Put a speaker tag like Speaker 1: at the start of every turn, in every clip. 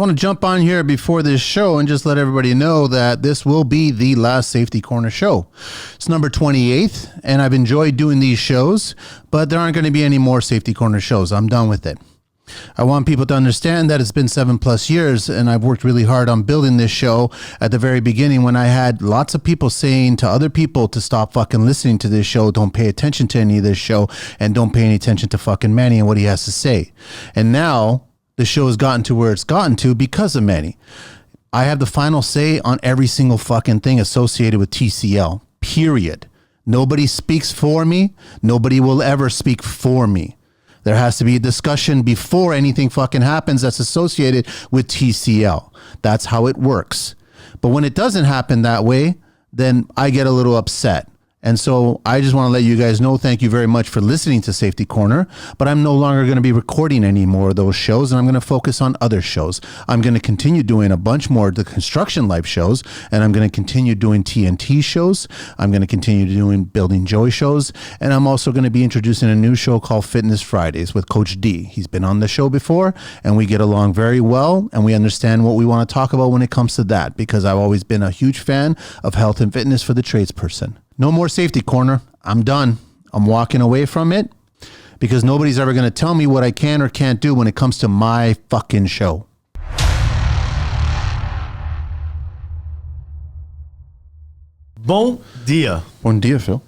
Speaker 1: want to jump on here before this show and just let everybody know that this will be the last Safety Corner show. It's number 28, and I've enjoyed doing these shows, but there aren't going to be any more Safety Corner shows. I'm done with it. I want people to understand that it's been 7+ years, and I've worked really hard on building this show at the very beginning when I had lots of people saying to other people to stop fucking listening to this show, don't pay attention to any of this show, and don't pay any attention to fucking Manny and what he has to say. And now the show has gotten to where it's gotten to because of Manny. I have the final say on every single fucking thing associated with TCL, period. Nobody speaks for me. Nobody will ever speak for me. There has to be a discussion before anything fucking happens that's associated with TCL. That's how it works. But when it doesn't happen that way, then I get a little upset. And so I just want to let you guys know, thank you very much for listening to Safety Corner, but I'm no longer going to be recording any more of those shows, and I'm going to focus on other shows. I'm going to continue doing a bunch more of the construction life shows, and I'm going to continue doing TNT shows. I'm going to continue doing Building Joy shows, and I'm also going to be introducing a new show called Fitness Fridays with Coach D. He's been on the show before, and we get along very well, and we understand what we want to talk about when it comes to that, because I've always been a huge fan of health and fitness for the tradesperson. No more Safety Corner. I'm done. I'm walking away from it because nobody's ever going to tell me what I can or can't do when it comes to my fucking show.
Speaker 2: Bon dia.
Speaker 1: Bon dia, Phil.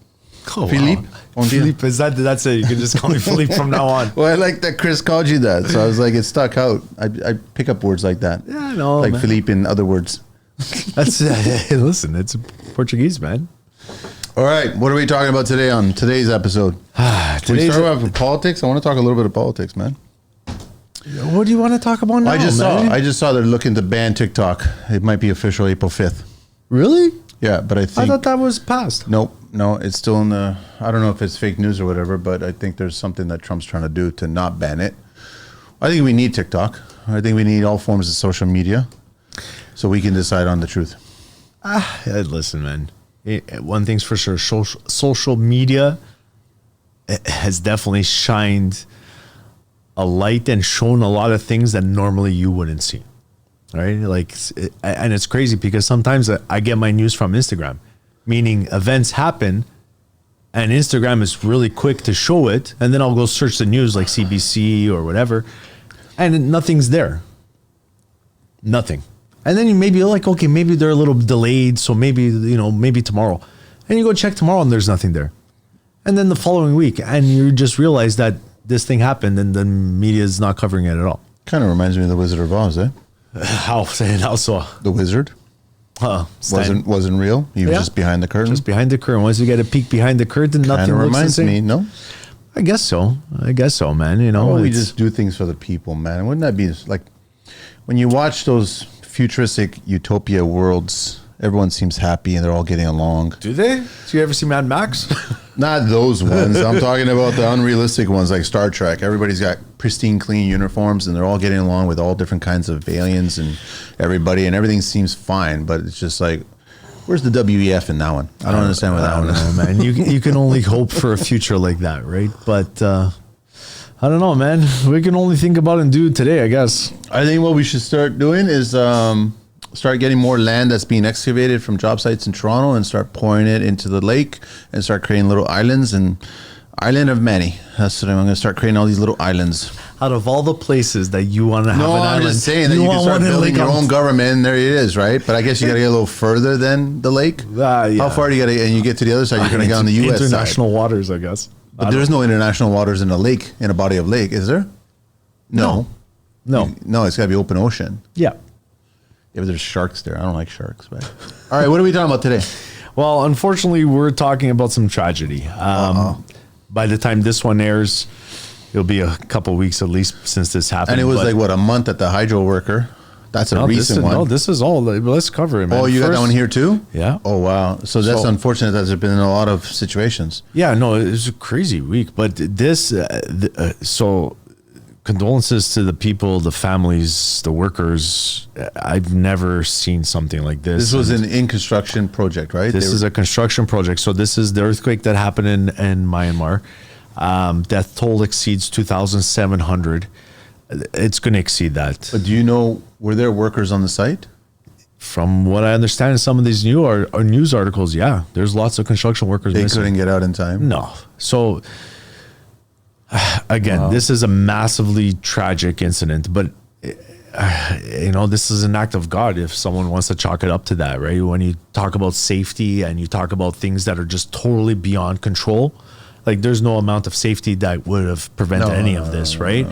Speaker 2: Oh,
Speaker 1: Philippe.
Speaker 2: wow.
Speaker 1: Bon dia.
Speaker 2: Philippe, that's it. You can just call me Philippe from now on.
Speaker 1: Well, I like that Chris called you that, so I was like, it stuck out. I pick up words like that.
Speaker 2: Yeah, I know.
Speaker 1: Like
Speaker 2: man.
Speaker 1: Philippe in other words.
Speaker 2: That's hey, listen, it's Portuguese, man.
Speaker 1: All right, what are we talking about today on today's episode? Can we start off with politics? I want to talk a little bit of politics, man.
Speaker 2: What do you want to talk about now,
Speaker 1: I just saw they're looking to ban TikTok. It might be official April 5th.
Speaker 2: Really?
Speaker 1: Yeah, but I think...
Speaker 2: I thought that was passed.
Speaker 1: Nope, no, it's still in the... I don't know if it's fake news or whatever, but I think there's something that Trump's trying to do to not ban it. I think we need TikTok. I think we need all forms of social media so we can decide on the truth.
Speaker 2: Listen, man. One thing's for sure, social media has definitely shined a light and shown a lot of things that normally you wouldn't see, right? Like, and it's crazy because sometimes I get my news from Instagram, meaning events happen and Instagram is really quick to show it, and then I'll go search the news like CBC or whatever, and nothing's there. Nothing. And then you maybe like, okay, maybe they're a little delayed, so maybe, maybe tomorrow. And you go check tomorrow and there's nothing there. And then the following week, and you just realize that this thing happened and the media is not covering it at all.
Speaker 1: Kind of reminds me of the Wizard of Oz, eh?
Speaker 2: How so?
Speaker 1: The wizard wasn't real. He was just behind the curtain.
Speaker 2: Just behind the curtain. Once you get a peek behind the curtain, nothing
Speaker 1: Kind of
Speaker 2: looks
Speaker 1: reminds
Speaker 2: the same.
Speaker 1: me, no?
Speaker 2: I guess so, man.
Speaker 1: Well, we just do things for the people, man. Wouldn't that be like when you watch those futuristic utopia worlds, everyone seems happy and they're all getting along.
Speaker 2: Do they? Do you ever see Mad Max?
Speaker 1: Not those ones. I'm talking about the unrealistic ones like Star Trek. Everybody's got pristine, clean uniforms and they're all getting along with all different kinds of aliens and everybody, and everything seems fine, but it's just like, where's the WEF in that one? I don't understand what that one is.
Speaker 2: Man. You can only hope for a future like that, right? But I don't know, man. We can only think about and do today, I guess.
Speaker 1: I think what we should start doing is start getting more land that's being excavated from job sites in Toronto and start pouring it into the lake and start creating little islands. And Island of Manny. That's what I'm going to start creating, all these little islands.
Speaker 2: Out of all the places that you want to have an island.
Speaker 1: No, I'm just saying that you can start building your own government, and there it is, right? But I guess you got to get a little further than the lake.
Speaker 2: Yeah.
Speaker 1: How far do you got to, and you get to the other side, you're going to get on the U.S. side.
Speaker 2: International waters, I guess.
Speaker 1: But there's no international waters in a lake, in a body of lake, is there? No, it's got to be open ocean.
Speaker 2: Yeah.
Speaker 1: Yeah, but there's sharks there. I don't like sharks. But all right, what are we talking about today?
Speaker 2: Well, unfortunately, we're talking about some tragedy. By the time this one airs, it'll be a couple weeks at least since this happened.
Speaker 1: And it was like, what, a month at the hydro worker? That's a recent one.
Speaker 2: No, this is all. Let's cover it, man.
Speaker 1: Oh, you got that one here too?
Speaker 2: Yeah.
Speaker 1: Oh, wow. So that's unfortunate that there's been in a lot of situations.
Speaker 2: Yeah, no, it was a crazy week. But this, so condolences to the people, the families, the workers. I've never seen something like this.
Speaker 1: This was an in-construction project, right?
Speaker 2: This is a construction project. So this is the earthquake that happened in Myanmar. Death toll exceeds 2,700. it's going to exceed that.
Speaker 1: But do you know, were there workers on the site?
Speaker 2: From what I understand in some of these news articles, yeah, there's lots of construction workers
Speaker 1: They
Speaker 2: missing.
Speaker 1: couldn't get out in time?
Speaker 2: No. So, again, this is a massively tragic incident, but, this is an act of God if someone wants to chalk it up to that, right? When you talk about safety and you talk about things that are just totally beyond control, like there's no amount of safety that would have prevented any of this, right?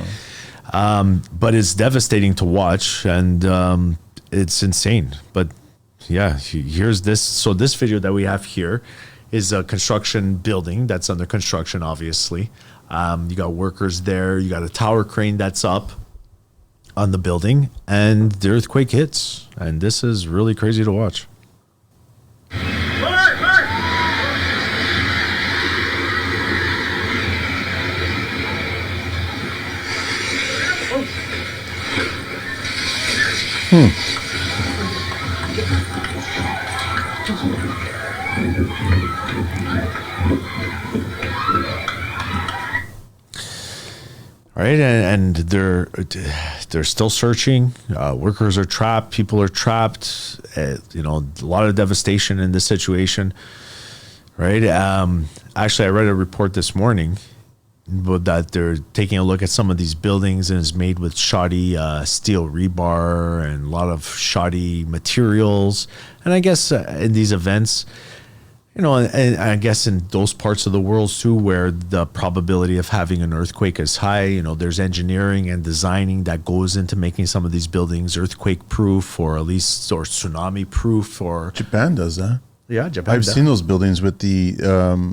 Speaker 2: No. But it's devastating to watch, and it's insane. But yeah, here's this. So this video that we have here is a construction building that's under construction, obviously. You got workers there. You got a tower crane that's up on the building, and the earthquake hits. And this is really crazy to watch. Right, and they're still searching. Workers are trapped. People are trapped. A lot of devastation in this situation. Right. Actually, I read a report this morning that they're taking a look at some of these buildings, and it's made with shoddy steel rebar and a lot of shoddy materials. And I guess in these events, and I guess in those parts of the world too, where the probability of having an earthquake is high, there's engineering and designing that goes into making some of these buildings earthquake proof, or at least or tsunami proof. Or
Speaker 1: Japan does that.
Speaker 2: Yeah, Japan.
Speaker 1: I've seen those buildings with the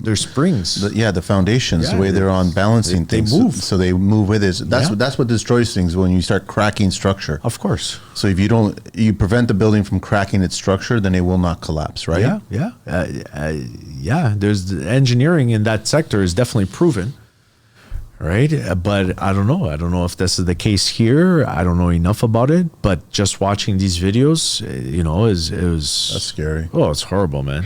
Speaker 2: there's springs.
Speaker 1: The foundations, the way they're on balancing things.
Speaker 2: They move.
Speaker 1: So they move with it. That's what destroys things, when you start cracking structure.
Speaker 2: Of course.
Speaker 1: So if you prevent the building from cracking its structure, then it will not collapse, right?
Speaker 2: Yeah. There's the engineering in that sector is definitely proven. Right. But I don't know. I don't know if this is the case here. I don't know enough about it. But just watching these videos, it was.
Speaker 1: That's scary.
Speaker 2: Oh, it's horrible, man.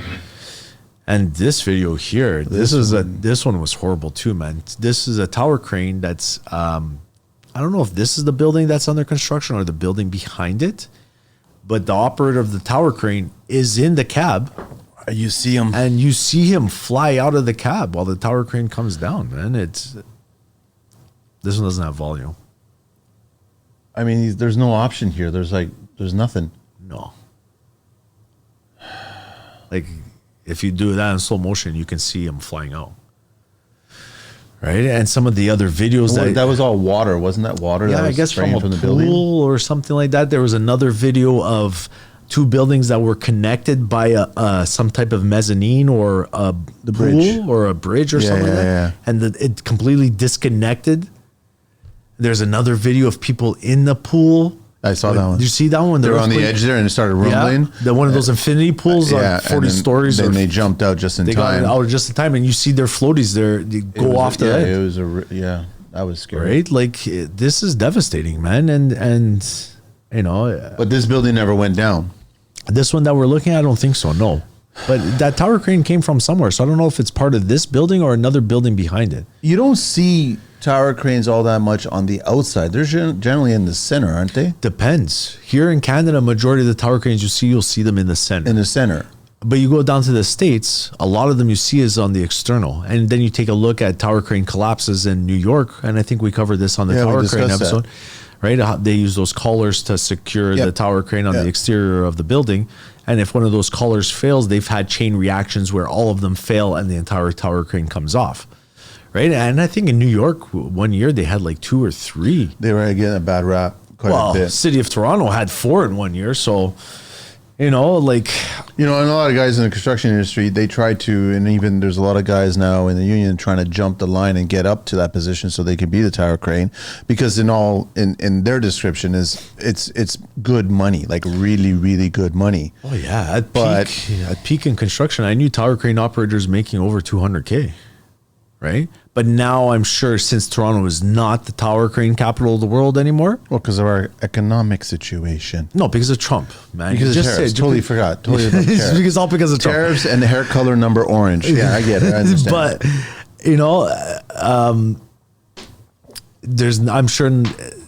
Speaker 2: And this video here, this one was horrible too, man. This is a tower crane that's, I don't know if this is the building that's under construction or the building behind it, but the operator of the tower crane is in the cab.
Speaker 1: You see him.
Speaker 2: And you see him fly out of the cab while the tower crane comes down, man. This one doesn't have volume.
Speaker 1: I mean, there's no option here. There's nothing.
Speaker 2: No. Like, if you do that in slow motion, you can see him flying out. Right? And some of the other videos
Speaker 1: that was all water, wasn't that water?
Speaker 2: Yeah,
Speaker 1: that was
Speaker 2: I guess from a
Speaker 1: the
Speaker 2: pool
Speaker 1: building?
Speaker 2: or something like that. There was another video of two buildings that were connected by some type of mezzanine or a
Speaker 1: bridge
Speaker 2: or a bridge or something like that.
Speaker 1: Yeah.
Speaker 2: And it completely disconnected. There's another video of people in the pool.
Speaker 1: I saw that one.
Speaker 2: Did you see that one?
Speaker 1: They were on the edge there, and it started rumbling.
Speaker 2: Yeah, one of those infinity pools on 40 stories.
Speaker 1: Then they jumped out just in time.
Speaker 2: They got out just in time, and you see their floaties there. They go off the edge.
Speaker 1: That was scary.
Speaker 2: Right? Like, this is devastating, man. And
Speaker 1: But this building never went down.
Speaker 2: This one that we're looking at, I don't think so, no. But that tower crane came from somewhere, so I don't know if it's part of this building or another building behind it.
Speaker 1: You don't see tower cranes all that much on the outside. They're generally in the center, aren't they?
Speaker 2: Depends. Here in Canada, majority of the tower cranes you'll see them in the center.
Speaker 1: In the center.
Speaker 2: But you go down to the States, a lot of them you see is on the external. And then you take a look at tower crane collapses in New York, and I think we covered this on the tower crane episode. Right? They use those collars to secure the tower crane on the exterior of the building. And if one of those collars fails, they've had chain reactions where all of them fail and the entire tower crane comes off. Right? And I think in New York, one year they had like 2 or 3.
Speaker 1: They were getting a bad rap quite a bit.
Speaker 2: City of Toronto had 4 in one year. So, and a lot
Speaker 1: of guys in the construction industry, they try to, and even there's a lot of guys now in the union trying to jump the line and get up to that position so they can be the tower crane, because in their description it's good money, like really, really good money.
Speaker 2: Oh yeah. At peak in construction, I knew tower crane operators making over 200K. Right? But now I'm sure, since Toronto is not the tower crane capital of the world anymore.
Speaker 1: Well, because of our economic situation.
Speaker 2: No, because of Trump, man.
Speaker 1: Because of tariffs. Totally forgot. Totally about tariffs.
Speaker 2: Because all because of Trump.
Speaker 1: Tariffs and the hair color number orange. Yeah, I get it. I understand.
Speaker 2: But, I'm sure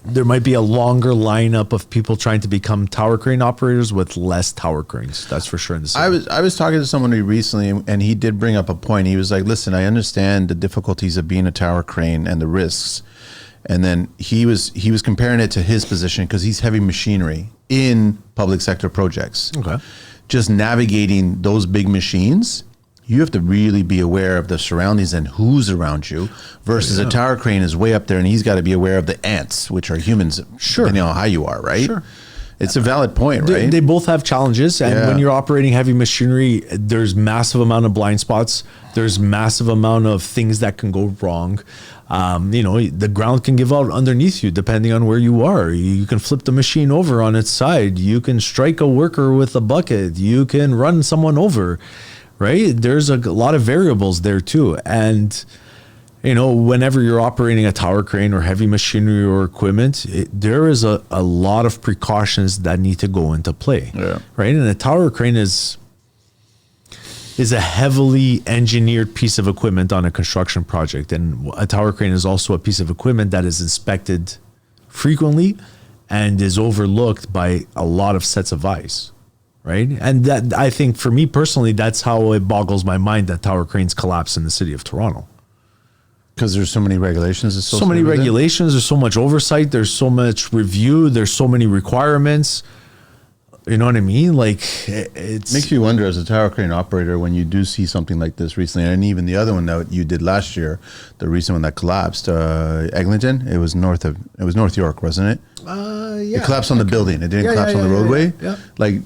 Speaker 2: there might be a longer lineup of people trying to become tower crane operators with less tower cranes. That's for sure in the city.
Speaker 1: I was talking to someone recently, and he did bring up a point. He was like, "Listen, I understand the difficulties of being a tower crane and the risks." And then he was comparing it to his position because he's heavy machinery in public sector projects.
Speaker 2: Okay.
Speaker 1: Just navigating those big machines, you have to really be aware of the surroundings and who's around you versus a tower crane is way up there and he's got to be aware of the ants, which are humans, depending on how you are, right?
Speaker 2: Sure.
Speaker 1: It's a valid point, right?
Speaker 2: They both have challenges. And when you're operating heavy machinery, there's massive amount of blind spots. There's massive amount of things that can go wrong. The ground can give out underneath you depending on where you are. You can flip the machine over on its side. You can strike a worker with a bucket. You can run someone over. Right? There's a lot of variables there too. And, whenever you're operating a tower crane or heavy machinery or equipment, there is a lot of precautions that need to go into play.
Speaker 1: Yeah.
Speaker 2: Right? And a tower crane is a heavily engineered piece of equipment on a construction project. And a tower crane is also a piece of equipment that is inspected frequently and is overlooked by a lot of sets of eyes. Right. And that, I think for me personally, that's how it boggles my mind that tower cranes collapse in the city of Toronto.
Speaker 1: Because there's so many regulations.
Speaker 2: So many regulations. There's so much oversight. There's so much review. There's so many requirements. You know what I mean? Like it
Speaker 1: makes you wonder as a tower crane operator when you do see something like this recently, and even the other one that you did last year, the recent one that collapsed, Eglinton. It was North York, wasn't it?
Speaker 2: Yeah.
Speaker 1: It collapsed on the building. It didn't collapse on the roadway.
Speaker 2: Yeah.
Speaker 1: Like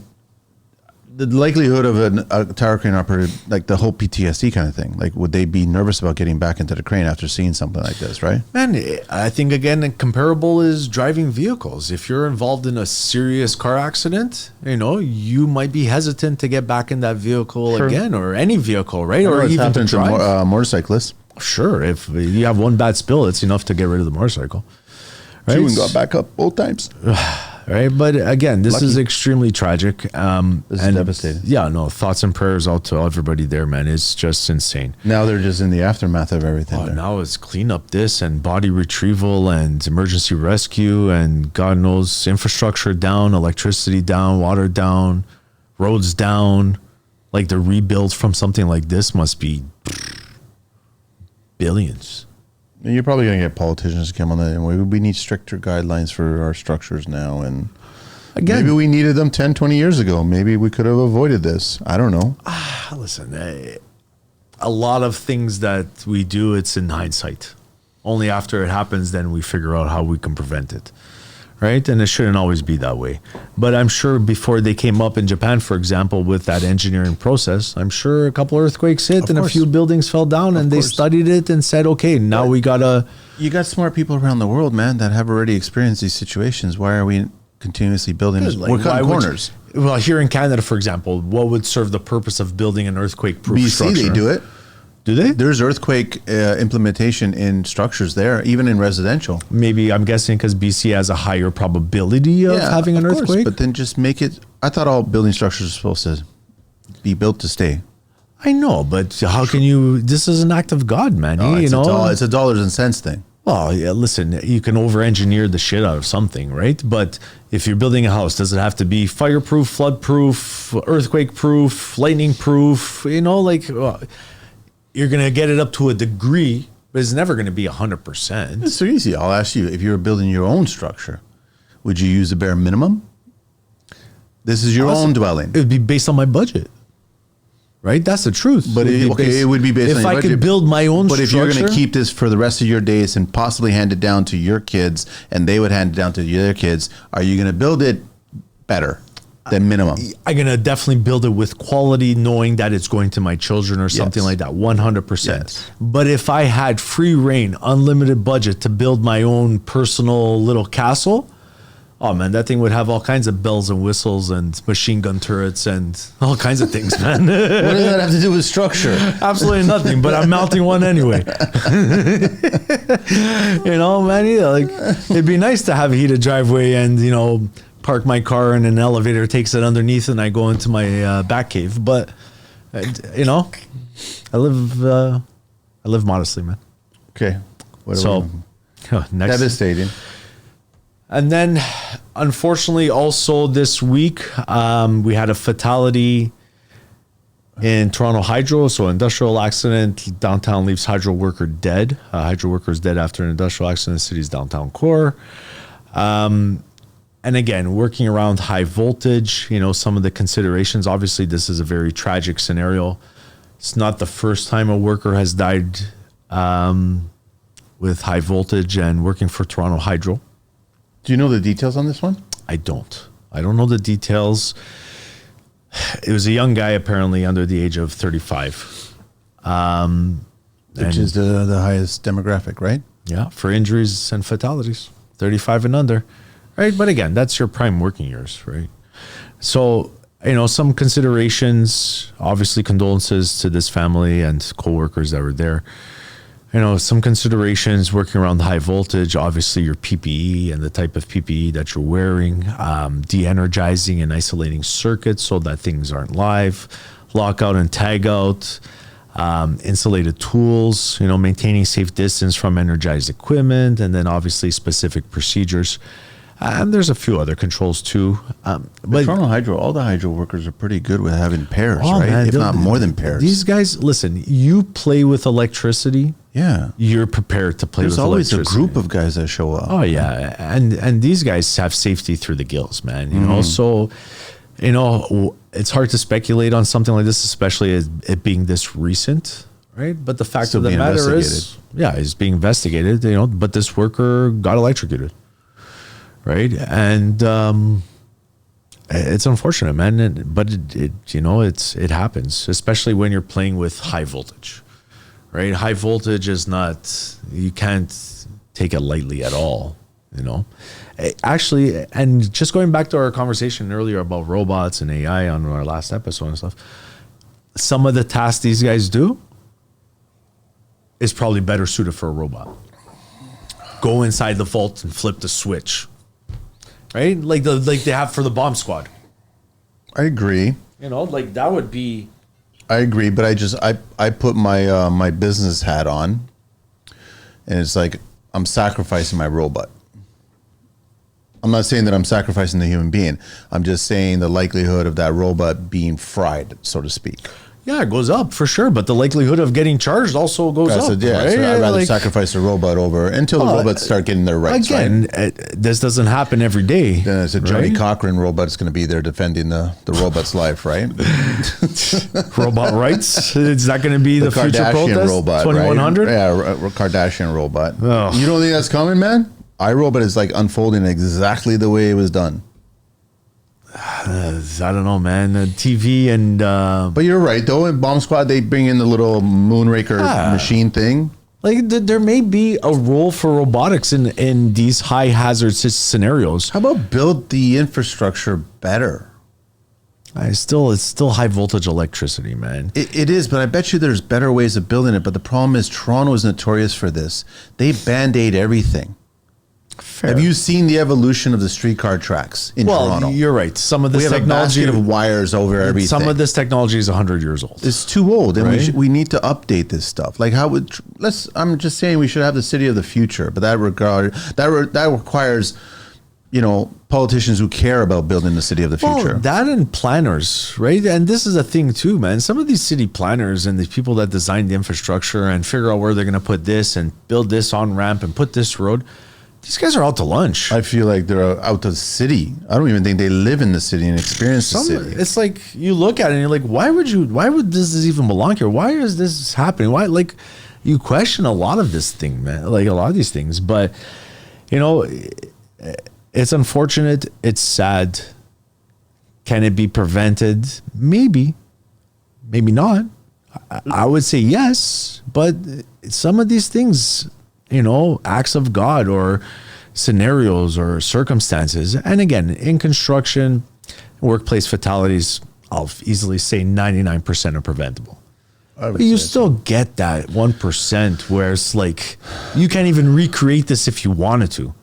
Speaker 1: the likelihood of a tower crane operator, like the whole PTSD kind of thing. Like, would they be nervous about getting back into the crane after seeing something like this? Right?
Speaker 2: Man, I think again, comparable is driving vehicles. If you're involved in a serious car accident, you might be hesitant to get back in that vehicle again, or any vehicle, right? Or even to drive.
Speaker 1: Motorcyclists.
Speaker 2: Sure, if you have one bad spill, it's enough to get rid of the motorcycle.
Speaker 1: Right? Two and got back up both times.
Speaker 2: Right, but again, this is extremely tragic.
Speaker 1: This is devastating.
Speaker 2: Yeah, no, thoughts and prayers out to everybody there, man. It's just insane.
Speaker 1: Now they're just in the aftermath of everything.
Speaker 2: Now it's clean up this and body retrieval and emergency rescue and God knows infrastructure down, electricity down, water down, roads down. Like the rebuild from something like this must be billions.
Speaker 1: You're probably going to get politicians to come on that. And we need stricter guidelines for our structures now. And again, maybe we needed them 10, 20 years ago. Maybe we could have avoided this. I don't know.
Speaker 2: Listen, a lot of things that we do, it's in hindsight. Only after it happens, then we figure out how we can prevent it. Right? And it shouldn't always be that way. But I'm sure before they came up in Japan, for example, with that engineering process, I'm sure a couple earthquakes hit and a few buildings fell down and they studied it and said, okay, now we gotta...
Speaker 1: You got smart people around the world, man, that have already experienced these situations. Why are we continuously building this? We're cutting corners.
Speaker 2: Well, here in Canada, for example, what would serve the purpose of building an earthquake-proof structure?
Speaker 1: BC, they do it.
Speaker 2: Do they?
Speaker 1: There's earthquake implementation in structures there, even in residential.
Speaker 2: Maybe, I'm guessing because BC has a higher probability of having an earthquake.
Speaker 1: But then just make it... I thought all building structures are supposed to be built to stay.
Speaker 2: I know, but how can you... This is an act of God, man.
Speaker 1: No, it's a dollars and cents thing.
Speaker 2: Well, yeah, listen, you can over-engineer the shit out of something, right? But if you're building a house, does it have to be fireproof, flood-proof, earthquake-proof, lightning-proof? You're going to get it up to a degree, but it's never going to be 100%.
Speaker 1: It's so easy. I'll ask you, if you were building your own structure, would you use the bare minimum? This is your own dwelling.
Speaker 2: It would be based on my budget, right? That's the truth.
Speaker 1: But it would be based on your budget.
Speaker 2: If I could build my own structure.
Speaker 1: But if you're going to keep this for the rest of your days and possibly hand it down to your kids, and they would hand it down to their kids, are you going to build it better than minimum?
Speaker 2: I'm going to definitely build it with quality, knowing that it's going to my children or something like that, 100%.
Speaker 1: Yes.
Speaker 2: But if I had free reign, unlimited budget to build my own personal little castle, oh man, that thing would have all kinds of bells and whistles and machine gun turrets and all kinds of things, man.
Speaker 1: What does that have to do with structure?
Speaker 2: Absolutely nothing, but I'm mounting one anyway. Man, it'd be nice to have a heated driveway and, park my car and an elevator takes it underneath and I go into my back cave. But, I live modestly, man.
Speaker 1: Okay.
Speaker 2: Next.
Speaker 1: Devastating.
Speaker 2: And then, unfortunately, also this week, we had a fatality in Toronto Hydro. So, industrial accident. Downtown leaves hydro worker dead. Hydro worker is dead after an industrial accident in the city's downtown core. And again, working around high voltage, some of the considerations. Obviously, this is a very tragic scenario. It's not the first time a worker has died with high voltage and working for Toronto Hydro.
Speaker 1: Do you know the details on this one?
Speaker 2: I don't know the details. It was a young guy, apparently under the age of 35.
Speaker 1: Which is the highest demographic, right?
Speaker 2: Yeah, for injuries and fatalities, 35 and under, right? But again, that's your prime working years, right? So, some considerations, obviously condolences to this family and coworkers that were there. Some considerations working around the high voltage, obviously your PPE and the type of PPE that you're wearing, de-energizing and isolating circuits so that things aren't live, lockout and tag out, insulated tools, maintaining safe distance from energized equipment, and then obviously specific procedures. And there's a few other controls too.
Speaker 1: But Toronto Hydro, all the hydro workers are pretty good with having pairs, right?
Speaker 2: Man,
Speaker 1: if not more than pairs.
Speaker 2: These guys, listen, you play with electricity.
Speaker 1: Yeah.
Speaker 2: You're prepared to play with electricity.
Speaker 1: There's always a group of guys that show up.
Speaker 2: Oh, yeah. And these guys have safety through the gills, man. So, it's hard to speculate on something like this, especially it being this recent, right? But the fact of the matter is, it's being investigated, but this worker got electrocuted. Right. And it's unfortunate, man. But it happens, especially when you're playing with high voltage. Right. High voltage is not, you can't take it lightly at all. Actually, and just going back to our conversation earlier about robots and AI on our last episode and stuff, some of the tasks these guys do is probably better suited for a robot. Go inside the vault and flip the switch. Right? Like they have for the bomb squad.
Speaker 1: I agree.
Speaker 2: That would be.
Speaker 1: I agree, but I put my my business hat on, and it's like I'm sacrificing my robot. I'm not saying that I'm sacrificing the human being. I'm just saying the likelihood of that robot being fried, so to speak.
Speaker 2: Yeah, it goes up for sure, but the likelihood of getting charged also goes up.
Speaker 1: Right? So I'd rather sacrifice the robot over until the robots start getting their rights.
Speaker 2: Again, this doesn't happen every day.
Speaker 1: Then it's a Johnny Cochran robot that's going to be there defending the robot's life, right?
Speaker 2: Robot rights? Is that going to be the future
Speaker 1: Kardashian
Speaker 2: protest?
Speaker 1: robot,
Speaker 2: 2100?
Speaker 1: Right? Yeah, Kardashian robot.
Speaker 2: Oh.
Speaker 1: You don't think that's coming, man? iRobot is like unfolding exactly the way it was done.
Speaker 2: I don't know, man. TV and
Speaker 1: but you're right though. In Bomb Squad, they bring in the little Moonraker machine thing.
Speaker 2: Like there may be a role for robotics in these high hazard scenarios.
Speaker 1: How about build the infrastructure better?
Speaker 2: It's still high voltage electricity, man.
Speaker 1: It is, but I bet you there's better ways of building it. But the problem is Toronto is notorious for this. They band-aid everything.
Speaker 2: Fair.
Speaker 1: Have you seen the evolution of the streetcar tracks in Toronto?
Speaker 2: Well, you're right. Some of this
Speaker 1: we have
Speaker 2: technology
Speaker 1: a basket of wires over everything.
Speaker 2: Some of this technology is 100 years old.
Speaker 1: It's too old, and
Speaker 2: right?
Speaker 1: we need to update this stuff. Like I'm just saying we should have the city of the future, but that requires, politicians who care about building the city of the future.
Speaker 2: Well, that and planners, right? And this is a thing too, man. Some of these city planners and the people that design the infrastructure and figure out where they're going to put this and build this on ramp and put this road. These guys are out to lunch.
Speaker 1: I feel like they're out to the city. I don't even think they live in the city and experience the city.
Speaker 2: It's like you look at it and you're like, why would this even belong here? Why is this happening? Why, you question a lot of this thing, man, like a lot of these things. But, it's unfortunate. It's sad. Can it be prevented? Maybe, maybe not. I would say yes, but some of these things, acts of God or scenarios or circumstances. And again, in construction, workplace fatalities, I'll easily say 99% are preventable. But you still get that 1% where it's like, you can't even recreate this if you wanted to.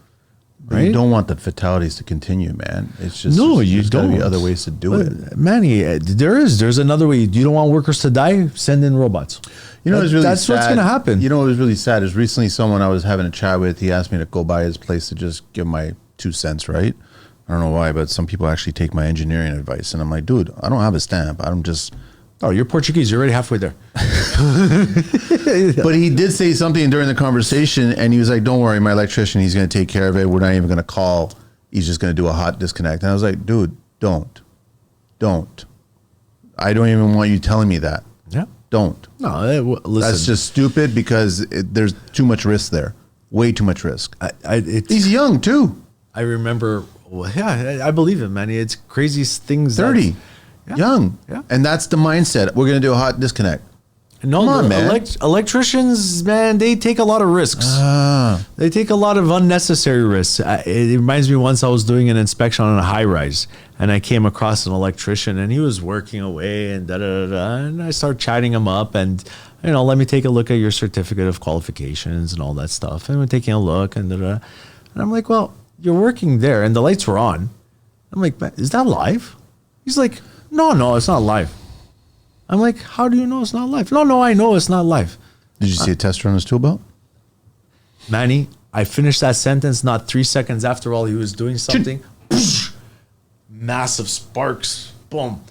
Speaker 1: But you don't want the fatalities to continue, man. It's just
Speaker 2: No,
Speaker 1: there's
Speaker 2: you
Speaker 1: gotta
Speaker 2: don't.
Speaker 1: be other ways to do it.
Speaker 2: Manny, there's another way. You don't want workers to die? Send in robots.
Speaker 1: You know, it's really
Speaker 2: that's
Speaker 1: sad.
Speaker 2: what's going to happen.
Speaker 1: You know, what was really sad is recently someone I was having a chat with, he asked me to go by his place to just give my 2 cents, right? I don't know why, but some people actually take my engineering advice. And I'm like, dude, I don't have a stamp. I'm just...
Speaker 2: Oh, you're Portuguese. You're already halfway there.
Speaker 1: But he did say something during the conversation, and he was like, don't worry, my electrician, he's going to take care of it. We're not even going to call. He's just going to do a hot disconnect. And I was like, dude, don't. I don't even want you telling me that.
Speaker 2: Yeah.
Speaker 1: Don't.
Speaker 2: No, listen.
Speaker 1: That's just stupid because there's too much risk there. Way too much risk. He's young, too.
Speaker 2: I remember, well, yeah, I believe it, man. It's crazy things.
Speaker 1: 30. Young.
Speaker 2: Yeah.
Speaker 1: And that's the mindset. We're going to do a hot disconnect.
Speaker 2: No,
Speaker 1: Come on, man.
Speaker 2: Electricians, man, they take a lot of risks. They take a lot of unnecessary risks. It reminds me, once I was doing an inspection on a high rise, and I came across an electrician, and he was working away, and and I started chatting him up, and let me take a look at your certificate of qualifications and all that stuff. And we're taking a look, and and I'm like, well, you're working there, and the lights were on. I'm like, is that live? He's like, no, it's not live. I'm like, how do you know it's not live? No, I know it's not live.
Speaker 1: Did you see a tester on his tool belt?
Speaker 2: Manny, I finished that sentence not 3 seconds after all he was doing something. Massive sparks. Boom.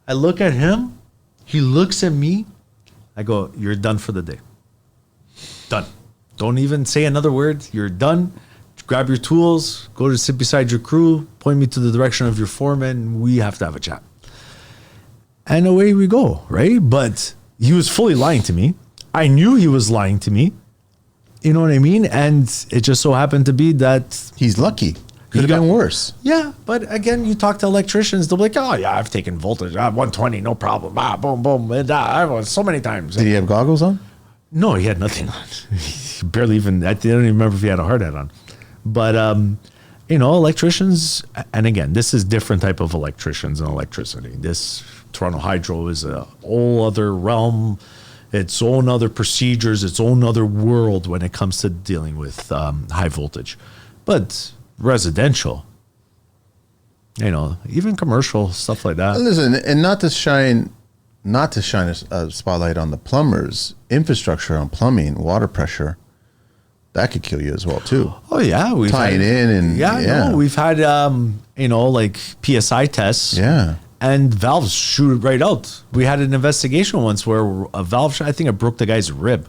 Speaker 2: I look at him. He looks at me. I go, you're done for the day. Done. Don't even say another word. You're done. Grab your tools. Go to sit beside your crew. Point me to the direction of your foreman. We have to have a chat. And away we go, right? But he was fully lying to me. I knew he was lying to me. You know what I mean? And it just so happened to be that...
Speaker 1: He's lucky. Could have been worse.
Speaker 2: Yeah, but again, you talk to electricians, they'll be like, oh yeah, I've taken voltage, 120, no problem. Boom, boom. And, so many times.
Speaker 1: Did he have goggles on?
Speaker 2: No, he had nothing on. He barely even... I don't even remember if he had a hard hat on. But... electricians, and again, this is different type of electricians and electricity. This Toronto Hydro is a whole other realm, its own other procedures, its own other world when it comes to dealing with high voltage. But residential, even commercial, stuff like that.
Speaker 1: Listen, and not to shine a spotlight on the plumbers, infrastructure on plumbing, water pressure, that could kill you as well too.
Speaker 2: Oh yeah, we've
Speaker 1: tying in and
Speaker 2: no, we've had like PSI tests.
Speaker 1: Yeah,
Speaker 2: and valves shoot it right out. We had an investigation once where a valve, I think it broke the guy's rib.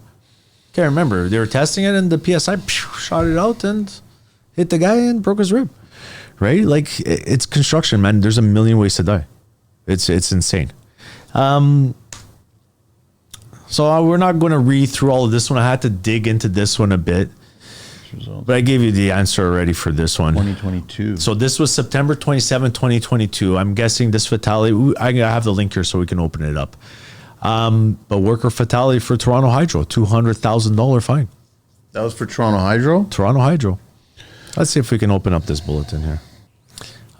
Speaker 2: Can't remember. They were testing it, and the PSI shot it out and hit the guy and broke his rib. Right? Like it's construction, man. There's a million ways to die. It's insane. So we're not going to read through all of this one. I had to dig into this one a bit. But I gave you the answer already for this one.
Speaker 1: 2022.
Speaker 2: So this was September 27, 2022. I'm guessing this fatality, I have the link here so we can open it up. But worker fatality for Toronto Hydro, $200,000 fine.
Speaker 1: That was for Toronto Hydro?
Speaker 2: Toronto Hydro. Let's see if we can open up this bulletin here.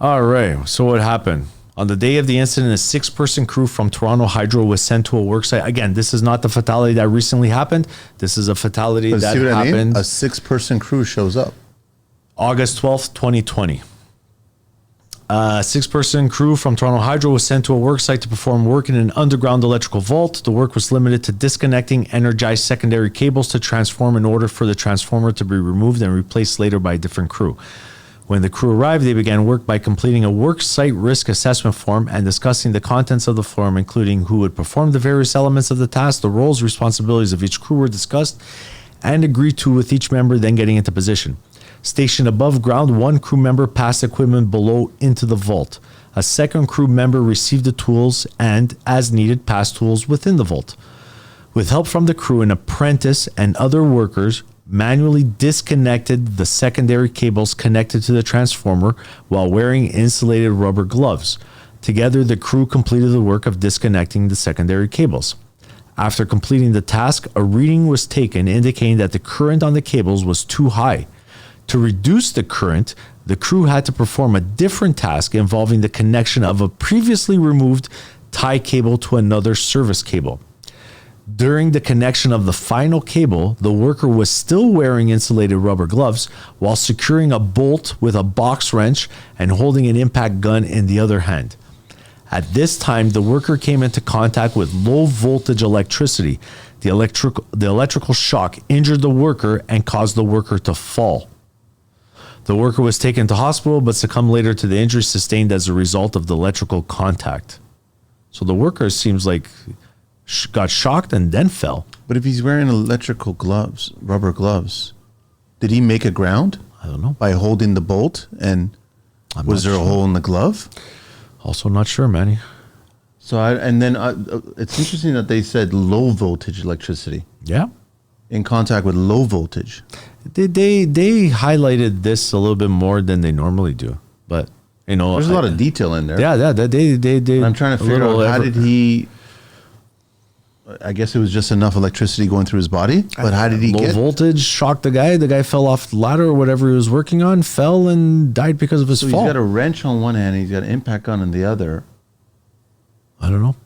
Speaker 2: All right. So what happened? On the day of the incident, a 6-person crew from Toronto Hydro was sent to a worksite. Again, this is not the fatality that recently happened. This is a fatality that happened.
Speaker 1: A 6-person crew shows up.
Speaker 2: August 12th, 2020. A 6-person crew from Toronto Hydro was sent to a worksite to perform work in an underground electrical vault. The work was limited to disconnecting energized secondary cables to transform in order for the transformer to be removed and replaced later by a different crew. When the crew arrived, they began work by completing a work site risk assessment form and discussing the contents of the form, including who would perform the various elements of the task. The roles, responsibilities of each crew were discussed and agreed to with each member then getting into position. Stationed above ground, one crew member passed equipment below into the vault. A second crew member received the tools and, as needed, passed tools within the vault. With help from the crew, an apprentice and other workers manually disconnected the secondary cables connected to the transformer while wearing insulated rubber gloves. Together, the crew completed the work of disconnecting the secondary cables. After completing the task, a reading was taken indicating that the current on the cables was too high. To reduce the current, the crew had to perform a different task involving the connection of a previously removed tie cable to another service cable. During the connection of the final cable, the worker was still wearing insulated rubber gloves while securing a bolt with a box wrench and holding an impact gun in the other hand. At this time, the worker came into contact with low voltage electricity. The electrical shock injured the worker and caused the worker to fall. The worker was taken to hospital but succumbed later to the injury sustained as a result of the electrical contact. So the worker seems like got shocked and then fell.
Speaker 1: But if he's wearing electrical gloves, rubber gloves, did he make a ground?
Speaker 2: I don't know.
Speaker 1: By holding the bolt, and was there a hole in the glove?
Speaker 2: Also not sure, Manny.
Speaker 1: So it's interesting that they said low voltage electricity.
Speaker 2: Yeah.
Speaker 1: In contact with low voltage.
Speaker 2: They highlighted this a little bit more than they normally do, but you know,
Speaker 1: there's a lot of detail in there.
Speaker 2: Yeah, they.
Speaker 1: I'm trying to figure out how did he. I guess it was just enough electricity going through his body, but how did he
Speaker 2: low voltage shocked the guy? The guy fell off the ladder or whatever he was working on, fell and died because of his fall.
Speaker 1: He's got a wrench on one hand, he's got an impact gun on the other.
Speaker 2: I don't know.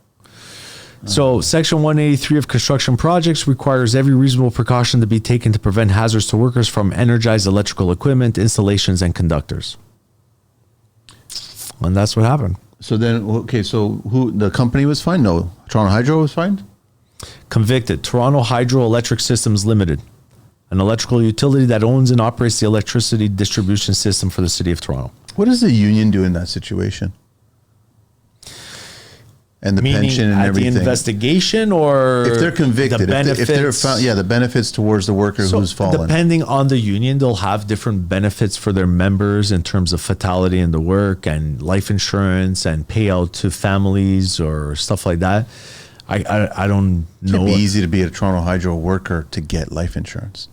Speaker 2: So Section 183 of construction projects requires every reasonable precaution to be taken to prevent hazards to workers from energized electrical equipment, installations, and conductors. And that's what happened.
Speaker 1: So then, okay, so who, the company was fined? No, Toronto Hydro was fined?
Speaker 2: Convicted. Toronto Hydroelectric Systems Limited, an electrical utility that owns and operates the electricity distribution system for the city of Toronto.
Speaker 1: What does the union do in that situation? And the
Speaker 2: Meaning
Speaker 1: pension and
Speaker 2: at
Speaker 1: everything.
Speaker 2: The investigation, or
Speaker 1: if they're convicted,
Speaker 2: the benefits,
Speaker 1: if they're found, the benefits towards the worker who's fallen.
Speaker 2: Depending on the union, they'll have different benefits for their members in terms of fatality in the work and life insurance and payout to families or stuff like that. I don't know.
Speaker 1: It'd be easy to be a Toronto Hydro worker to get life insurance.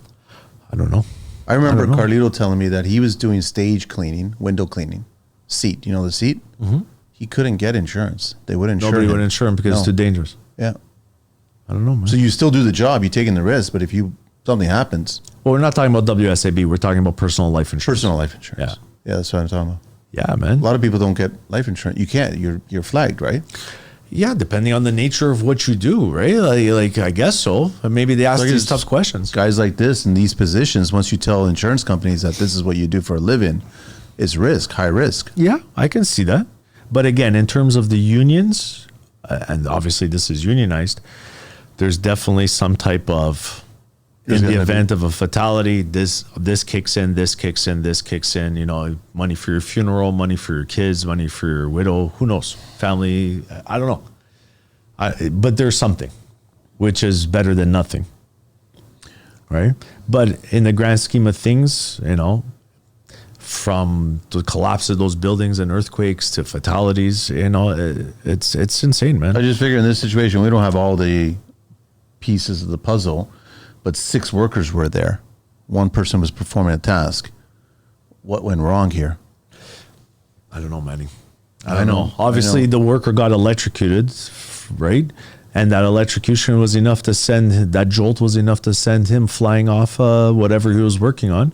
Speaker 2: I don't know.
Speaker 1: I remember Carlito telling me that he was doing stage cleaning, window cleaning, seat. You know the seat? Mm-hmm. He couldn't get insurance. They wouldn't insure him.
Speaker 2: Nobody would insure him because it's too dangerous.
Speaker 1: Yeah.
Speaker 2: I don't know, man.
Speaker 1: So you still do the job. You're taking the risk, but if something happens.
Speaker 2: Well, we're not talking about WSAB. We're talking about personal life insurance.
Speaker 1: Personal life insurance.
Speaker 2: Yeah.
Speaker 1: Yeah, that's what I'm talking about.
Speaker 2: Yeah, man.
Speaker 1: A lot of people don't get life insurance. You can't. You're flagged, right?
Speaker 2: Yeah, depending on the nature of what you do, right? Like I guess so. Maybe they ask these tough questions.
Speaker 1: Guys like this in these positions, once you tell insurance companies that this is what you do for a living, it's risk, high risk.
Speaker 2: Yeah, I can see that. But again, in terms of the unions, and obviously this is unionized, there's definitely some type of, in the event of a fatality, this kicks in, this kicks in, this kicks in, you know, money for your funeral, money for your kids, money for your widow, who knows, family, I don't know. But there's something, which is better than nothing, right? But in the grand scheme of things, you know, from the collapse of those buildings and earthquakes to fatalities, you know, it's insane, man.
Speaker 1: I just figure in this situation, we don't have all the pieces of the puzzle, but 6 workers were there. One person was performing a task. What went wrong here?
Speaker 2: I don't know, Manny. I don't know. Obviously, the worker got electrocuted, right? And that electrocution was enough to that jolt was enough to send him flying off whatever he was working on.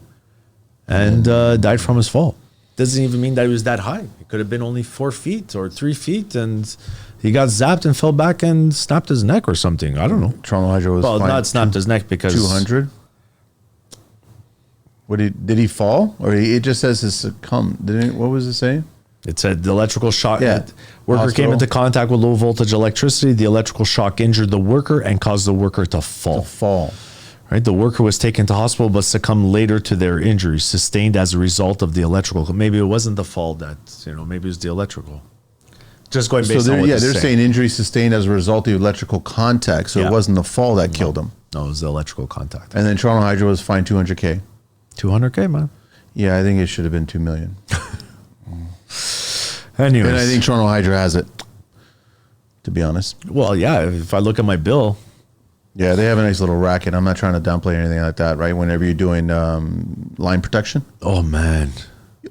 Speaker 2: And died from his fall. Doesn't even mean that he was that high. It could have been only 4 feet or 3 feet, and he got zapped and fell back and snapped his neck or something. I don't know.
Speaker 1: Toronto Hydro was
Speaker 2: not snapped his neck because
Speaker 1: 200. Did he fall, or it just says he succumbed? What was it saying?
Speaker 2: It said the electrical shock.
Speaker 1: Yeah.
Speaker 2: Worker came into contact with low voltage electricity. The electrical shock injured the worker and caused the worker to fall. Right, the worker was taken to hospital but succumbed later to their injuries sustained as a result of the electrical. Maybe it wasn't the fall maybe it was the electrical. Just going based on what they're
Speaker 1: saying injury sustained as a result of electrical contact. So it wasn't the fall that killed him.
Speaker 2: No, it was the electrical contact.
Speaker 1: And then Toronto Hydro was fined $200K.
Speaker 2: $200K, man.
Speaker 1: Yeah, I think it should have been $2 million.
Speaker 2: Anyways.
Speaker 1: And I think Toronto Hydro has it, to be honest.
Speaker 2: Well, yeah, if I look at my bill.
Speaker 1: Yeah, they have a nice little racket. I'm not trying to downplay anything like that, right? Whenever you're doing line protection.
Speaker 2: Oh, man.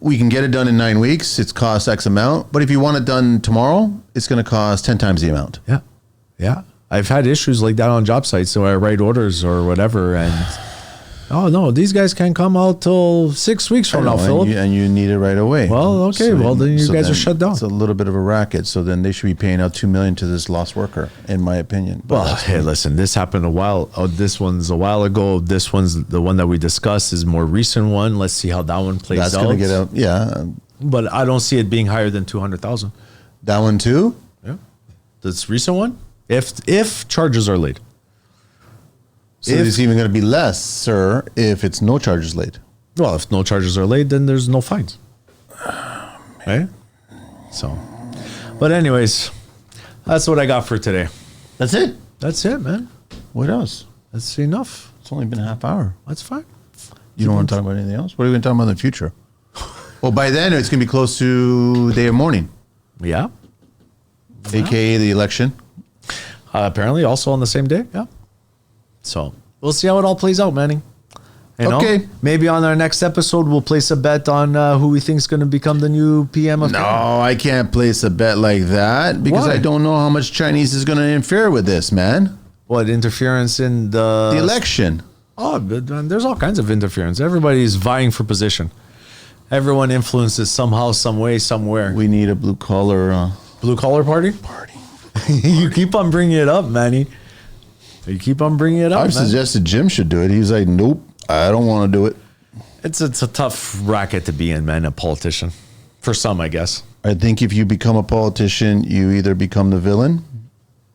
Speaker 1: We can get it done in 9 weeks. It's cost X amount. But if you want it done tomorrow, it's going to cost 10 times the amount.
Speaker 2: Yeah. Yeah. I've had issues like that on job sites. So I write orders or whatever. And Oh no, these guys can't come out till 6 weeks from now, Philip.
Speaker 1: And you need it right away.
Speaker 2: Well, okay. Then you guys are shut down.
Speaker 1: It's a little bit of a racket. So then they should be paying out $2 million to this lost worker, in my opinion. But
Speaker 2: well, hey, listen, this happened a while. Oh, this one's a while ago. This one's the one that we discussed is a more recent one. Let's see how that one plays out.
Speaker 1: That's going to get out. Yeah.
Speaker 2: But I don't see it being higher than 200,000.
Speaker 1: That one too?
Speaker 2: Yeah. This recent one? If charges are laid.
Speaker 1: So it's even going to be less, sir, if it's no charges laid.
Speaker 2: Well, if no charges are laid, then there's no fines. Right? So, but anyways, that's what I got for today.
Speaker 1: That's it?
Speaker 2: That's it, man.
Speaker 1: What else?
Speaker 2: That's enough.
Speaker 1: It's only been a half hour.
Speaker 2: That's fine.
Speaker 1: You don't want to talk about anything else? What are we going to talk about in the future? Well, by then, it's going to be close to day of mourning.
Speaker 2: Yeah.
Speaker 1: AKA the election.
Speaker 2: Apparently also on the same day. Yeah. So we'll see how it all plays out, Manny. You know?
Speaker 1: Okay.
Speaker 2: Maybe on our next episode, we'll place a bet on who we think is going to become the new PM of
Speaker 1: No, I can't place a bet like that because
Speaker 2: Why?
Speaker 1: I don't know how much Chinese is going to interfere with this, man.
Speaker 2: What, interference in the
Speaker 1: election?
Speaker 2: Oh, but, man, there's all kinds of interference. Everybody's vying for position. Everyone influences somehow, some way, somewhere.
Speaker 1: We need a blue collar
Speaker 2: party? You keep on bringing it up, Manny. You keep on bringing it up.
Speaker 1: I've suggested Jim should do it. He's like, nope, I don't want to do it.
Speaker 2: It's a tough racket to be in, man, a politician. For some, I guess.
Speaker 1: I think if you become a politician, you either become the villain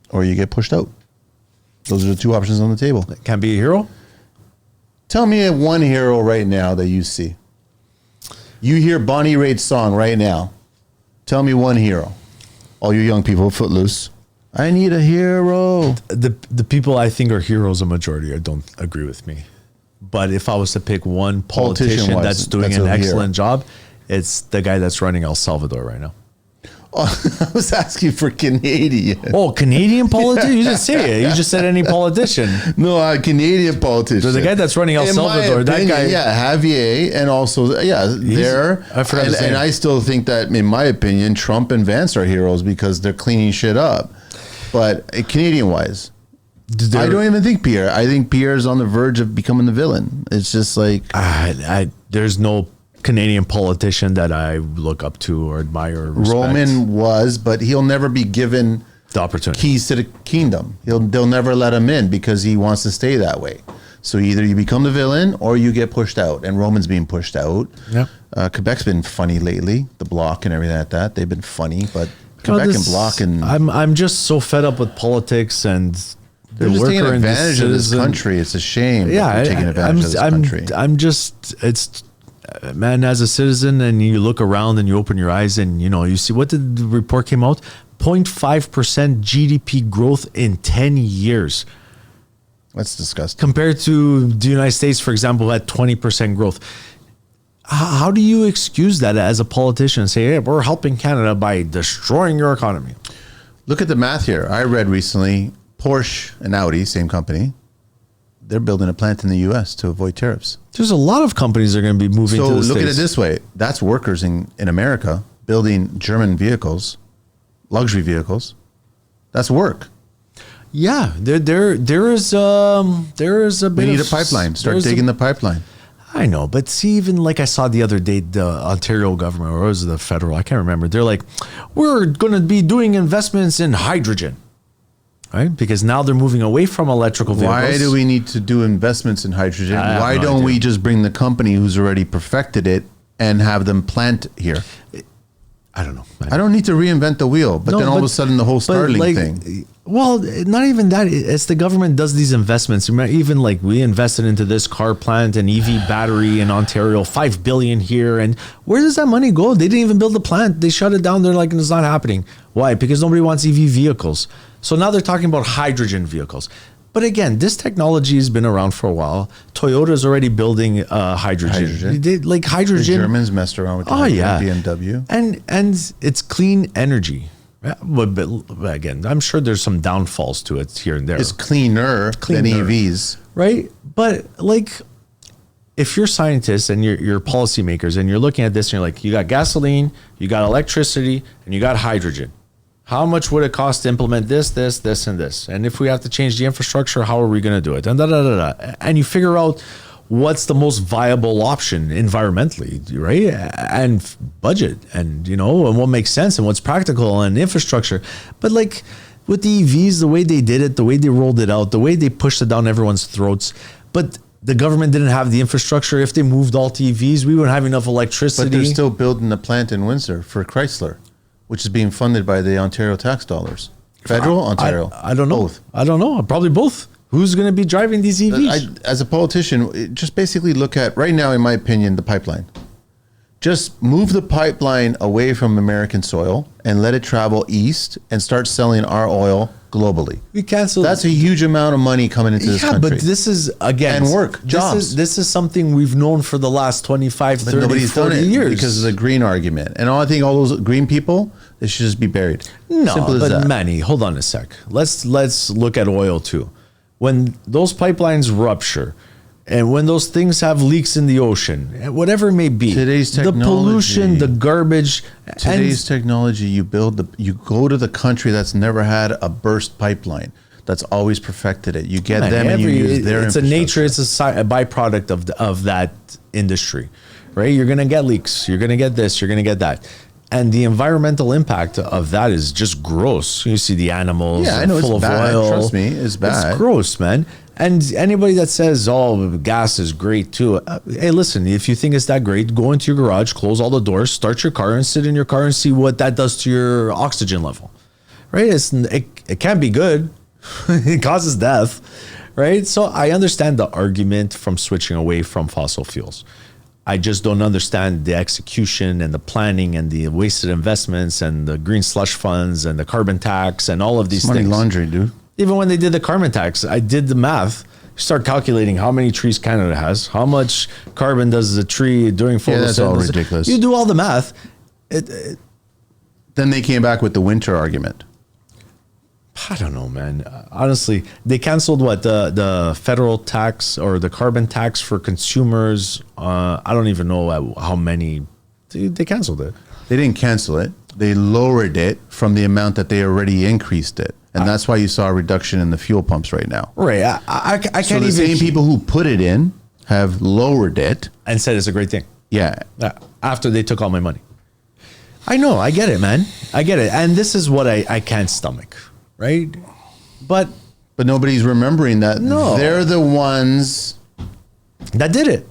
Speaker 1: or you get pushed out. Those are the two options on the table.
Speaker 2: Can't be a hero?
Speaker 1: Tell me one hero right now that you see. You hear Bonnie Raitt's song right now. Tell me one hero. All you young people, Footloose. I need a hero.
Speaker 2: The people I think are heroes, a majority, don't agree with me. But if I was to pick one politician that's doing an excellent job, it's the guy that's running El Salvador right now.
Speaker 1: Oh, I was asking for Canadian.
Speaker 2: Oh, Canadian politician? You just say it. You just said any politician.
Speaker 1: No, a Canadian politician.
Speaker 2: So the guy that's running El Salvador, that guy.
Speaker 1: Yeah, Javier, and also, there.
Speaker 2: I forgot his name.
Speaker 1: And I still think that, in my opinion, Trump and Vance are heroes because they're cleaning shit up. But Canadian-wise, I don't even think Pierre. I think Pierre's on the verge of becoming the villain. It's just like...
Speaker 2: there's no Canadian politician that I look up to or admire or respect.
Speaker 1: Roman was, but he'll never be given
Speaker 2: the opportunity,
Speaker 1: keys to the kingdom. They'll never let him in because he wants to stay that way. So either you become the villain or you get pushed out. And Roman's being pushed out.
Speaker 2: Yeah.
Speaker 1: Quebec's been funny lately. The Bloc and everything like that. They've been funny, but Quebec and Bloc and...
Speaker 2: I'm just so fed up with politics and...
Speaker 1: They're just taking advantage of this country. It's a shame.
Speaker 2: Yeah,
Speaker 1: they're taking advantage of this country.
Speaker 2: It's... Man, as a citizen, and you look around and you open your eyes and you see, what did the report came out? 0.5% GDP growth in 10 years.
Speaker 1: That's disgusting.
Speaker 2: Compared to the United States, for example, at 20% growth. How do you excuse that as a politician and say, hey, we're helping Canada by destroying your economy?
Speaker 1: Look at the math here. I read recently, Porsche and Audi, same company, they're building a plant in the U.S. to avoid tariffs.
Speaker 2: There's a lot of companies that are going to be moving to the States.
Speaker 1: So look at it this way. That's workers in America building German vehicles, luxury vehicles. That's work.
Speaker 2: Yeah, there is a bit.
Speaker 1: We need a pipeline. Start digging the pipeline.
Speaker 2: I know, but see, even like I saw the other day, the Ontario government, or was it the federal? I can't remember. They're like, we're going to be doing investments in hydrogen. Right? Because now they're moving away from electrical vehicles.
Speaker 1: Why do we need to do investments in hydrogen? Why don't we just bring the company who's already perfected it and have them plant here?
Speaker 2: I don't know.
Speaker 1: I don't need to reinvent the wheel, but then all of a sudden the whole Starlink thing.
Speaker 2: Well, not even that. It's the government does these investments. Even like we invested into this car plant and EV battery in Ontario, $5 billion here. And where does that money go? They didn't even build the plant. They shut it down. They're like, it's not happening. Why? Because nobody wants EV vehicles. So now they're talking about hydrogen vehicles. But again, this technology has been around for a while. Toyota's already building hydrogen. Like hydrogen.
Speaker 1: The Germans messed around with BMW.
Speaker 2: And it's clean energy. But again, I'm sure there's some downfalls to it here and there.
Speaker 1: It's cleaner than EVs.
Speaker 2: Right? But like, if you're scientists and you're policymakers and you're looking at this and you're like, you got gasoline, you got electricity, and you got hydrogen. How much would it cost to implement this, and this? And if we have to change the infrastructure, how are we going to do it? And and you figure out what's the most viable option environmentally, right? And budget, and and what makes sense and what's practical and infrastructure. But like with the EVs, the way they did it, the way they rolled it out, the way they pushed it down everyone's throats, but the government didn't have the infrastructure. If they moved all to EVs, we wouldn't have enough electricity.
Speaker 1: But they're still building a plant in Windsor for Chrysler, which is being funded by the Ontario tax dollars. Federal, Ontario.
Speaker 2: I don't know.
Speaker 1: Both.
Speaker 2: I don't know. Probably both. Who's going to be driving these EVs?
Speaker 1: As a politician, just basically look at, right now, in my opinion, the pipeline. Just move the pipeline away from American soil and let it travel east and start selling our oil globally.
Speaker 2: We canceled.
Speaker 1: That's a huge amount of money coming into this country.
Speaker 2: But this is, again,
Speaker 1: and work, jobs.
Speaker 2: This is something we've known for the last 25, 30,
Speaker 1: nobody's
Speaker 2: 40
Speaker 1: done it
Speaker 2: years.
Speaker 1: Because of the green argument. And I think all those green people, they should just be buried.
Speaker 2: No,
Speaker 1: Simple as
Speaker 2: but
Speaker 1: that.
Speaker 2: Manny, hold on a sec. Let's look at oil too. When those pipelines rupture, and when those things have leaks in the ocean, whatever it may be,
Speaker 1: Today's
Speaker 2: the
Speaker 1: technology,
Speaker 2: pollution, the garbage.
Speaker 1: Today's technology, you go to the country that's never had a burst pipeline, that's always perfected it. You get them and you use their
Speaker 2: It's a nature, it's a byproduct of that industry, right? You're going to get leaks. You're going to get this. You're going to get that. And the environmental impact of that is just gross. You see the animals full of oil.
Speaker 1: Trust me, it's bad.
Speaker 2: It's gross, man. And anybody that says, oh, gas is great too. Hey, listen, if you think it's that great, go into your garage, close all the doors, start your car and sit in your car and see what that does to your oxygen level, right? It can't be good. It causes death, right? So I understand the argument from switching away from fossil fuels. I just don't understand the execution and the planning and the wasted investments and the green slush funds and the carbon tax and all of these
Speaker 1: money
Speaker 2: things.
Speaker 1: Laundry, dude.
Speaker 2: Even when they did the carbon tax, I did the math. Start calculating how many trees Canada has, how much carbon does a tree during photosynthesis.
Speaker 1: That's all ridiculous.
Speaker 2: You do all the math.
Speaker 1: Then they came back with the winter argument.
Speaker 2: I don't know, man. Honestly, they canceled the federal tax or the carbon tax for consumers. I don't even know how many. They canceled it.
Speaker 1: They didn't cancel it. They lowered it from the amount that they already increased it. And that's why you saw a reduction in the fuel pumps right now.
Speaker 2: Right. I can't
Speaker 1: so the
Speaker 2: even.
Speaker 1: same people who put it in have lowered it.
Speaker 2: And said it's a great thing.
Speaker 1: Yeah.
Speaker 2: After they took all my money. I know. I get it, man. I get it. And this is what I can't stomach. Right. But
Speaker 1: nobody's remembering that they're the ones
Speaker 2: that did it.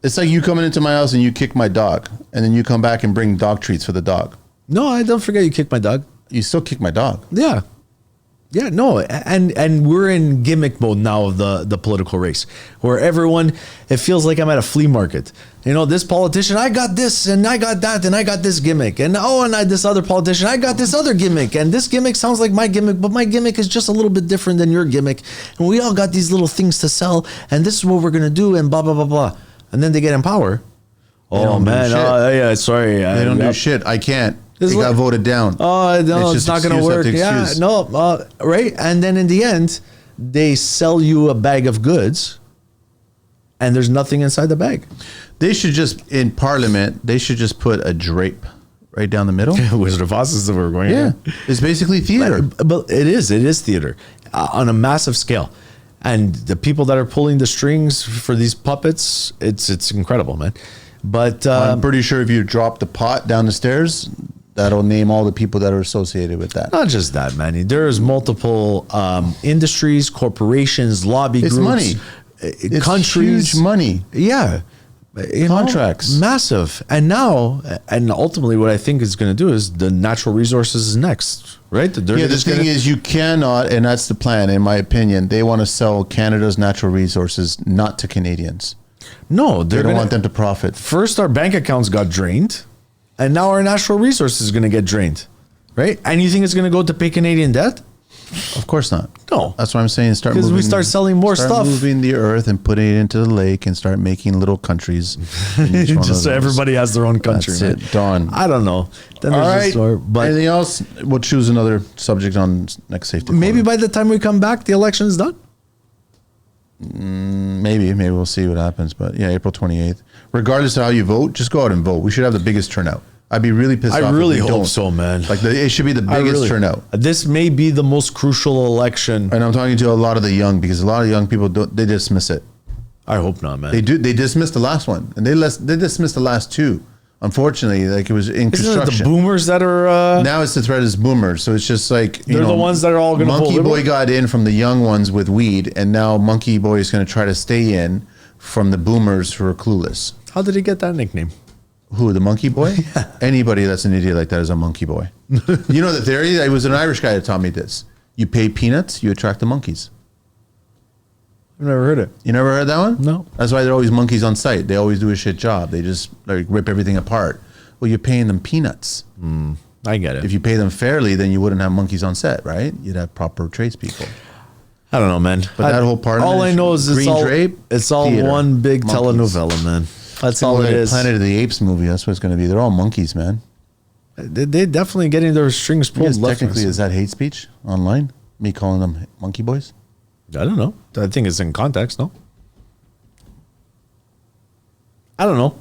Speaker 1: It's like you coming into my house and you kick my dog, and then you come back and bring dog treats for the dog.
Speaker 2: No, I don't forget you kicked my dog.
Speaker 1: You still kick my dog.
Speaker 2: Yeah. Yeah, no, and we're in gimmick mode now of the political race, where everyone, it feels like I'm at a flea market. This politician, I got this, and I got that, and I got this gimmick, and this other politician, I got this other gimmick, and this gimmick sounds like my gimmick, but my gimmick is just a little bit different than your gimmick, and we all got these little things to sell, and this is what we're gonna do, and blah blah blah blah, and then they get in power. Oh man, yeah, sorry,
Speaker 1: they don't do shit. I can't. It got voted down.
Speaker 2: Oh, no, it's not going to work. Yeah, no, right. And then in the end, they sell you a bag of goods and there's nothing inside the bag.
Speaker 1: They should just, in Parliament, they should just put a drape right down the middle.
Speaker 2: Wizard of Oz is where we're going.
Speaker 1: Yeah. It's basically theater.
Speaker 2: But it is theater on a massive scale. And the people that are pulling the strings for these puppets, it's incredible, man. But
Speaker 1: I'm pretty sure if you drop the pot down the stairs, that'll name all the people that are associated with that.
Speaker 2: Not just that, Manny. There's multiple industries, corporations, lobby groups.
Speaker 1: Money.
Speaker 2: It's countries.
Speaker 1: Huge money.
Speaker 2: Yeah.
Speaker 1: Contracts.
Speaker 2: Massive. And now, and ultimately what I think is going to do is the natural resources is next, right?
Speaker 1: The thing is you cannot, and that's the plan, in my opinion, they want to sell Canada's natural resources not to Canadians.
Speaker 2: No.
Speaker 1: They don't want them to profit.
Speaker 2: First, our bank accounts got drained. And now our natural resources is going to get drained, right? And you think it's going to go to pay Canadian debt?
Speaker 1: Of course not.
Speaker 2: No.
Speaker 1: That's what I'm saying.
Speaker 2: Because we start selling more stuff.
Speaker 1: Moving the earth and putting it into the lake and start making little countries.
Speaker 2: Just so everybody has their own country.
Speaker 1: That's it. Done.
Speaker 2: I don't know. Then
Speaker 1: all right. But anything else? We'll choose another subject on next safety.
Speaker 2: Maybe by the time we come back, the election is done.
Speaker 1: Maybe we'll see what happens. But yeah, April 28th. Regardless of how you vote, just go out and vote. We should have the biggest turnout. I'd be really pissed off.
Speaker 2: I really hope so, man.
Speaker 1: Like it should be the biggest turnout.
Speaker 2: This may be the most crucial election.
Speaker 1: And I'm talking to a lot of the young, because a lot of young people they dismiss it.
Speaker 2: I hope not, man.
Speaker 1: They dismissed the last one, and they dismissed the last two. Unfortunately, like it was in
Speaker 2: Isn't it
Speaker 1: construction.
Speaker 2: the boomers that are
Speaker 1: Now it's the threat is boomers, so it's just like
Speaker 2: they're the ones that are all going to
Speaker 1: Monkey Boy got in from the young ones with weed, and now Monkey Boy is going to try to stay in from the boomers who are clueless.
Speaker 2: How did he get that nickname?
Speaker 1: Who, the Monkey Boy? Yeah. Anybody that's an idiot like that is a Monkey Boy. You know the theory? It was an Irish guy that taught me this. You pay peanuts, you attract the monkeys.
Speaker 2: I've never heard it.
Speaker 1: You never heard that one?
Speaker 2: No.
Speaker 1: That's why there are always monkeys on site. They always do a shit job. They just like rip everything apart. Well, you're paying them peanuts.
Speaker 2: I get it.
Speaker 1: If you pay them fairly, then you wouldn't have monkeys on set, right? You'd have proper tradespeople.
Speaker 2: I don't know, man.
Speaker 1: But that whole part of
Speaker 2: all
Speaker 1: it,
Speaker 2: I know is
Speaker 1: Green Drape,
Speaker 2: it's all
Speaker 1: theater,
Speaker 2: one big
Speaker 1: monkeys.
Speaker 2: telenovela, man. That's all
Speaker 1: Like
Speaker 2: it is.
Speaker 1: Planet of the Apes movie. That's what it's going to be. They're all monkeys, man.
Speaker 2: They're definitely getting their strings pulled.
Speaker 1: Yes, technically, is that hate speech online? Me calling them monkey boys?
Speaker 2: I don't know. I think it's in context, no? I don't know.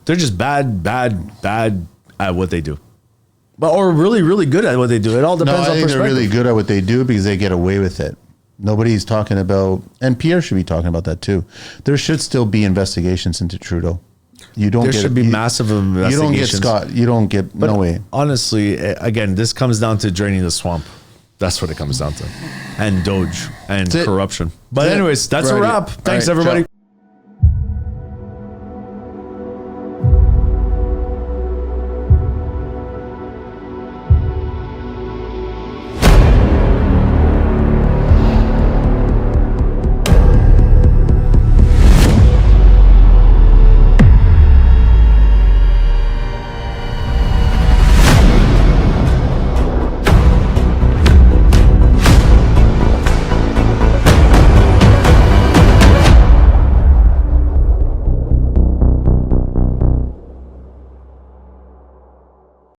Speaker 2: They're just bad at what they do. But or really, really good at what they do. It all depends
Speaker 1: No, I
Speaker 2: on
Speaker 1: think
Speaker 2: perspective.
Speaker 1: they're really good at what they do because they get away with it. Nobody's talking about, and Pierre should be talking about that too. There should still be investigations into Trudeau. You don't.
Speaker 2: There
Speaker 1: get,
Speaker 2: should be
Speaker 1: you,
Speaker 2: massive
Speaker 1: You
Speaker 2: investigations.
Speaker 1: don't get Scott. You don't get no way.
Speaker 2: Honestly, again, this comes down to draining the swamp. That's what it comes down to, and Doge and
Speaker 1: That's it.
Speaker 2: corruption. But
Speaker 1: That's it.
Speaker 2: anyways, that's a
Speaker 1: Right.
Speaker 2: wrap.
Speaker 1: All
Speaker 2: Thanks,
Speaker 1: right,
Speaker 2: everybody.
Speaker 1: ciao.